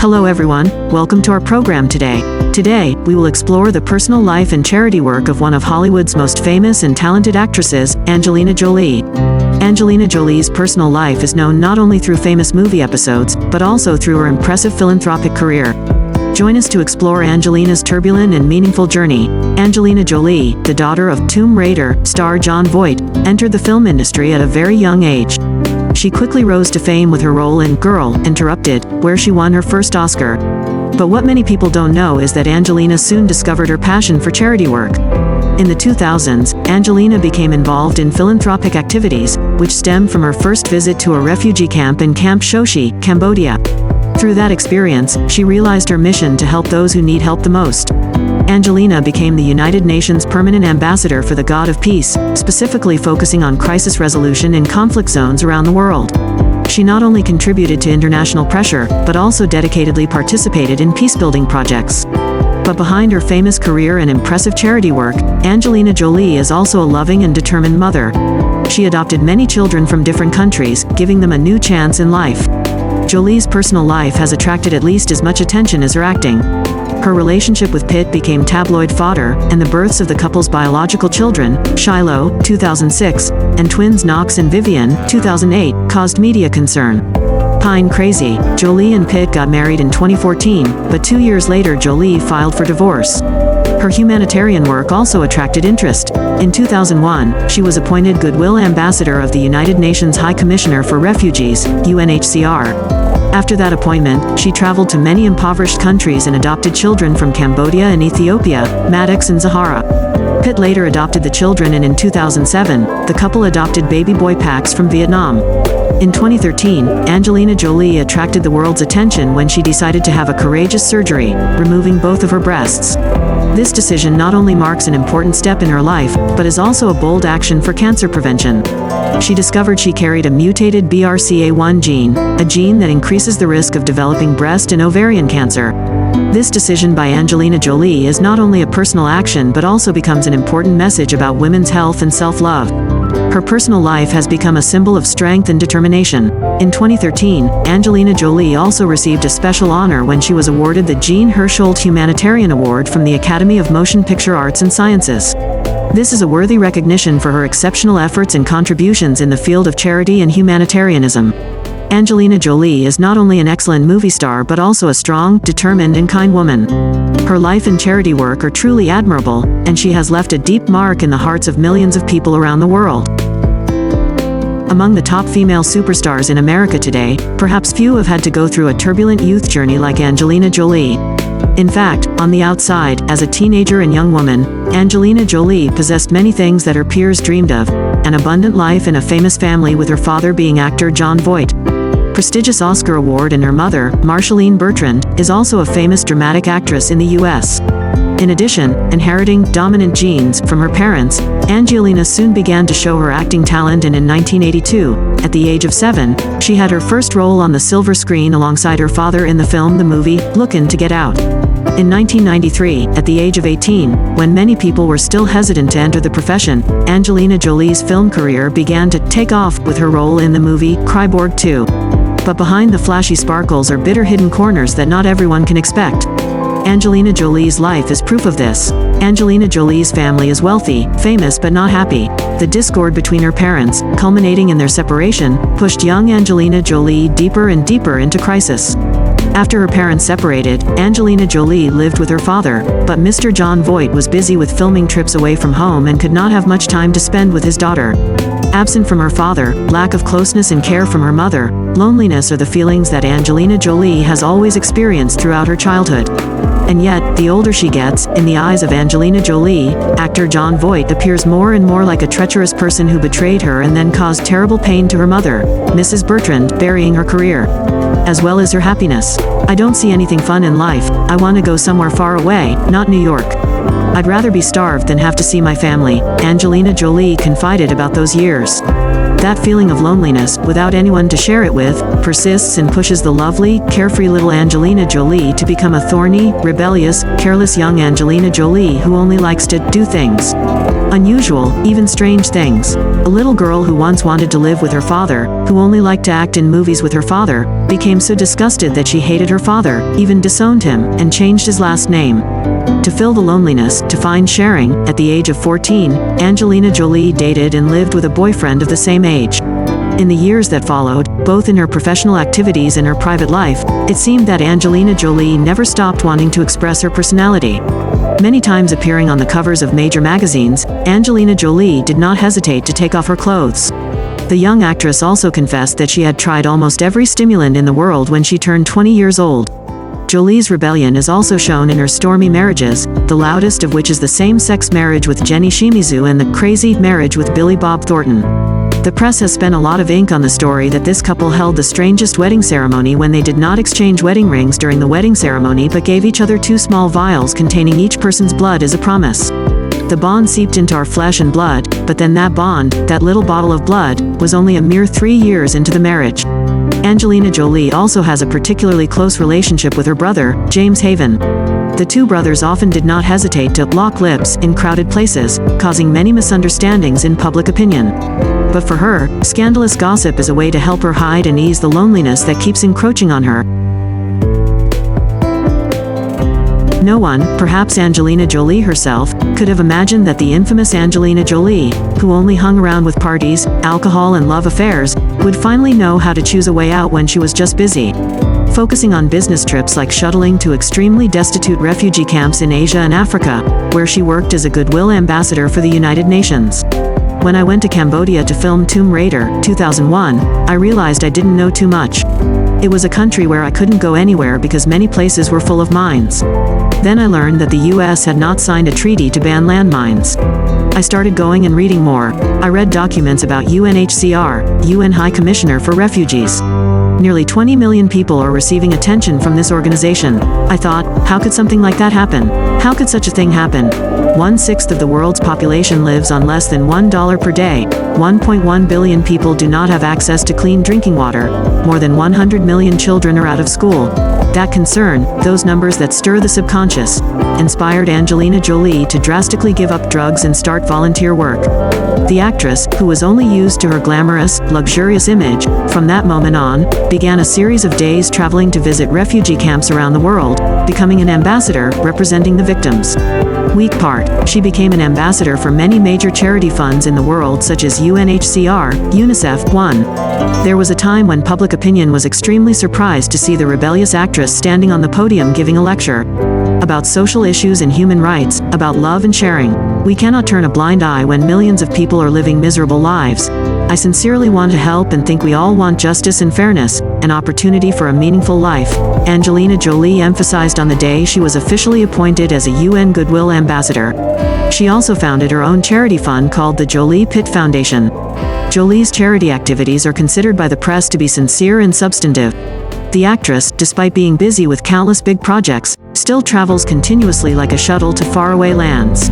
Hello everyone, welcome to our program today. Today, we will explore the personal life and charity work of one of Hollywood's most famous and talented actresses, Angelina Jolie. Angelina Jolie's personal life is known not only through famous movie episodes, but also through her impressive philanthropic career. Join us to explore Angelina's turbulent and meaningful journey. Angelina Jolie, the daughter of Tomb Raider star Jon Voight, entered the film industry at a very young age. She quickly rose to fame with her role in Girl, Interrupted, where she won her first Oscar. But what many people don't know is that Angelina soon discovered her passion for charity work. In the 2000s, Angelina became involved in philanthropic activities, which stemmed from her first visit to a refugee camp in Camp Sochi, Cambodia. Through that experience, she realized her mission to help those who need help the most. Angelina became the United Nations Permanent Ambassador for the God of Peace, specifically focusing on crisis resolution in conflict zones around the world. She not only contributed to international pressure, but also dedicatedly participated in peacebuilding projects. But behind her famous career and impressive charity work, Angelina Jolie is also a loving and determined mother. She adopted many children from different countries, giving them a new chance in life. Jolie's personal life has attracted at least as much attention as her acting. Her relationship with Pitt became tabloid fodder, and the births of the couple's biological children, Shiloh, 2006, and twins Knox and Vivian, 2008, caused media concern. Pine crazy, Jolie and Pitt got married in 2014, but 2 years later Jolie filed for divorce. Her humanitarian work also attracted interest. In 2001, she was appointed Goodwill Ambassador of the United Nations High Commissioner for Refugees, UNHCR. After that appointment, she traveled to many impoverished countries and adopted children from Cambodia and Ethiopia, Maddox and Zahara. Pitt later adopted the children, and in 2007, the couple adopted baby boy Pax from Vietnam. In 2013, Angelina Jolie attracted the world's attention when she decided to have a courageous surgery, removing both of her breasts. This decision not only marks an important step in her life, but is also a bold action for cancer prevention. She discovered she carried a mutated BRCA1 gene, a gene that increases the risk of developing breast and ovarian cancer. This decision by Angelina Jolie is not only a personal action but also becomes an important message about women's health and self-love. Her personal life has become a symbol of strength and determination. In 2013, Angelina Jolie also received a special honor when she was awarded the Jean Hersholt Humanitarian Award from the Academy of Motion Picture Arts and Sciences. This is a worthy recognition for her exceptional efforts and contributions in the field of charity and humanitarianism. Angelina Jolie is not only an excellent movie star but also a strong, determined and kind woman. Her life and charity work are truly admirable, and she has left a deep mark in the hearts of millions of people around the world. Among the top female superstars in America today, perhaps few have had to go through a turbulent youth journey like Angelina Jolie. In fact, on the outside, as a teenager and young woman, Angelina Jolie possessed many things that her peers dreamed of: an abundant life in a famous family with her father being actor Jon Voight, prestigious Oscar award, and her mother, Marceline Bertrand, is also a famous dramatic actress in the US. In addition, inheriting dominant genes from her parents, Angelina soon began to show her acting talent, and in 1982, at the age of 7, she had her first role on the silver screen alongside her father in the film The Movie, Lookin' to Get Out. In 1993, at the age of 18, when many people were still hesitant to enter the profession, Angelina Jolie's film career began to take off with her role in the movie Cyborg 2. But behind the flashy sparkles are bitter hidden corners that not everyone can expect. Angelina Jolie's life is proof of this. Angelina Jolie's family is wealthy, famous but not happy. The discord between her parents, culminating in their separation, pushed young Angelina Jolie deeper and deeper into crisis. After her parents separated, Angelina Jolie lived with her father, but Mr. Jon Voight was busy with filming trips away from home and could not have much time to spend with his daughter. Absent from her father, lack of closeness and care from her mother, loneliness are the feelings that Angelina Jolie has always experienced throughout her childhood. And yet, the older she gets, in the eyes of Angelina Jolie, actor Jon Voight appears more and more like a treacherous person who betrayed her and then caused terrible pain to her mother, Mrs. Bertrand, burying her career, as well as her happiness. I don't see anything fun in life. I want to go somewhere far away, not New York. I'd rather be starved than have to see my family, Angelina Jolie confided about those years. That feeling of loneliness, without anyone to share it with, persists and pushes the lovely, carefree little Angelina Jolie to become a thorny, rebellious, careless young Angelina Jolie who only likes to do things. Unusual, even strange things. A little girl who once wanted to live with her father, who only liked to act in movies with her father, became so disgusted that she hated her father, even disowned him, and changed his last name. To fill the loneliness, to find sharing, at the age of 14, Angelina Jolie dated and lived with a boyfriend of the same age. In the years that followed, both in her professional activities and her private life, it seemed that Angelina Jolie never stopped wanting to express her personality. Many times appearing on the covers of major magazines, Angelina Jolie did not hesitate to take off her clothes. The young actress also confessed that she had tried almost every stimulant in the world when she turned 20 years old. Jolie's rebellion is also shown in her stormy marriages, the loudest of which is the same-sex marriage with Jenny Shimizu and the crazy marriage with Billy Bob Thornton. The press has spent a lot of ink on the story that this couple held the strangest wedding ceremony when they did not exchange wedding rings during the wedding ceremony but gave each other 2 small vials containing each person's blood as a promise. The bond seeped into our flesh and blood, but then that bond, that little bottle of blood, was only a mere 3 years into the marriage. Angelina Jolie also has a particularly close relationship with her brother, James Haven. The two brothers often did not hesitate to lock lips in crowded places, causing many misunderstandings in public opinion. But for her, scandalous gossip is a way to help her hide and ease the loneliness that keeps encroaching on her. No one, perhaps Angelina Jolie herself, could have imagined that the infamous Angelina Jolie, who only hung around with parties, alcohol and love affairs, would finally know how to choose a way out when she was just busy, focusing on business trips like shuttling to extremely destitute refugee camps in Asia and Africa, where she worked as a goodwill ambassador for the United Nations. When I went to Cambodia to film Tomb Raider, 2001, I realized I didn't know too much. It was a country where I couldn't go anywhere because many places were full of mines. Then I learned that the US had not signed a treaty to ban landmines. I started going and reading more. I read documents about UNHCR, UN High Commissioner for Refugees. Nearly 20 million people are receiving attention from this organization. I thought, how could something like that happen? How could such a thing happen? 1/6 of the world's population lives on less than $1 per day. 1.1 billion people do not have access to clean drinking water. More than 100 million children are out of school. That concern, those numbers that stir the subconscious, inspired Angelina Jolie to drastically give up drugs and start volunteer work. The actress, who was only used to her glamorous, luxurious image, from that moment on, began a series of days traveling to visit refugee camps around the world, becoming an ambassador representing the victims. Week part, she became an ambassador for many major charity funds in the world such as UNHCR, UNICEF, ONE. There was a time when public opinion was extremely surprised to see the rebellious actress standing on the podium giving a lecture about social issues and human rights, about love and sharing. We cannot turn a blind eye when millions of people are living miserable lives. I sincerely want to help and think we all want justice and fairness, an opportunity for a meaningful life, Angelina Jolie emphasized on the day she was officially appointed as a UN Goodwill Ambassador. She also founded her own charity fund called the Jolie Pitt Foundation. Jolie's charity activities are considered by the press to be sincere and substantive. The actress, despite being busy with countless big projects, still travels continuously like a shuttle to faraway lands.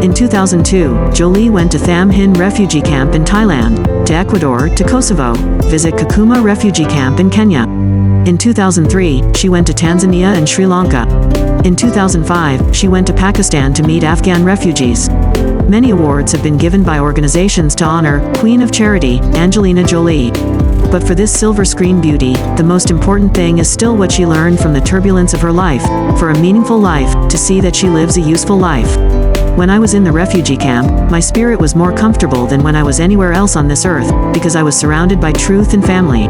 In 2002, Jolie went to Tham Hin refugee camp in Thailand, to Ecuador, to Kosovo, visit Kakuma refugee camp in Kenya. In 2003, she went to Tanzania and Sri Lanka. In 2005, she went to Pakistan to meet Afghan refugees. Many awards have been given by organizations to honor Queen of Charity, Angelina Jolie. But for this silver screen beauty, the most important thing is still what she learned from the turbulence of her life, for a meaningful life, to see that she lives a useful life. When I was in the refugee camp, my spirit was more comfortable than when I was anywhere else on this earth, because I was surrounded by truth and family.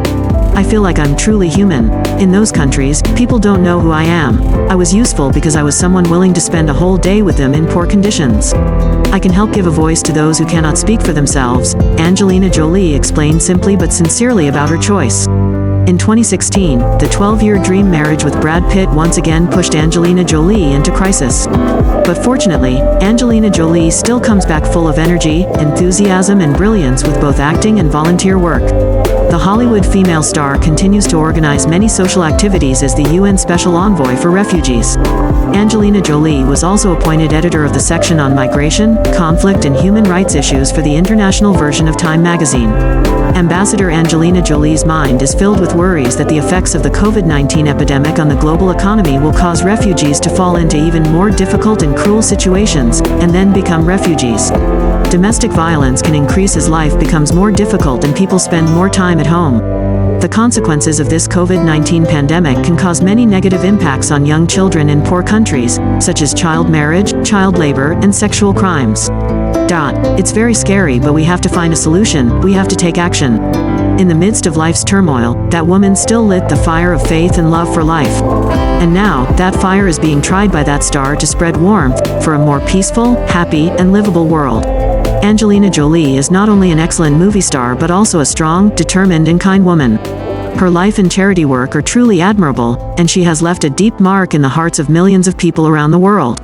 I feel like I'm truly human. In those countries, people don't know who I am. I was useful because I was someone willing to spend a whole day with them in poor conditions. I can help give a voice to those who cannot speak for themselves, Angelina Jolie explained simply but sincerely about her choice. In 2016, the 12-year dream marriage with Brad Pitt once again pushed Angelina Jolie into crisis. But fortunately, Angelina Jolie still comes back full of energy, enthusiasm and brilliance with both acting and volunteer work. The Hollywood female star continues to organize many social activities as the UN Special Envoy for Refugees. Angelina Jolie was also appointed editor of the section on migration, conflict and human rights issues for the international version of Time magazine. Ambassador Angelina Jolie's mind is filled with worries that the effects of the COVID-19 epidemic on the global economy will cause refugees to fall into even more difficult and cruel situations, and then become refugees. Domestic violence can increase as life becomes more difficult and people spend more time at home. The consequences of this COVID-19 pandemic can cause many negative impacts on young children in poor countries, such as child marriage, child labor, and sexual crimes. It's very scary, but we have to find a solution, we have to take action. In the midst of life's turmoil, that woman still lit the fire of faith and love for life. And now, that fire is being tried by that star to spread warmth for a more peaceful, happy, and livable world. Angelina Jolie is not only an excellent movie star but also a strong, determined, and kind woman. Her life and charity work are truly admirable, and she has left a deep mark in the hearts of millions of people around the world.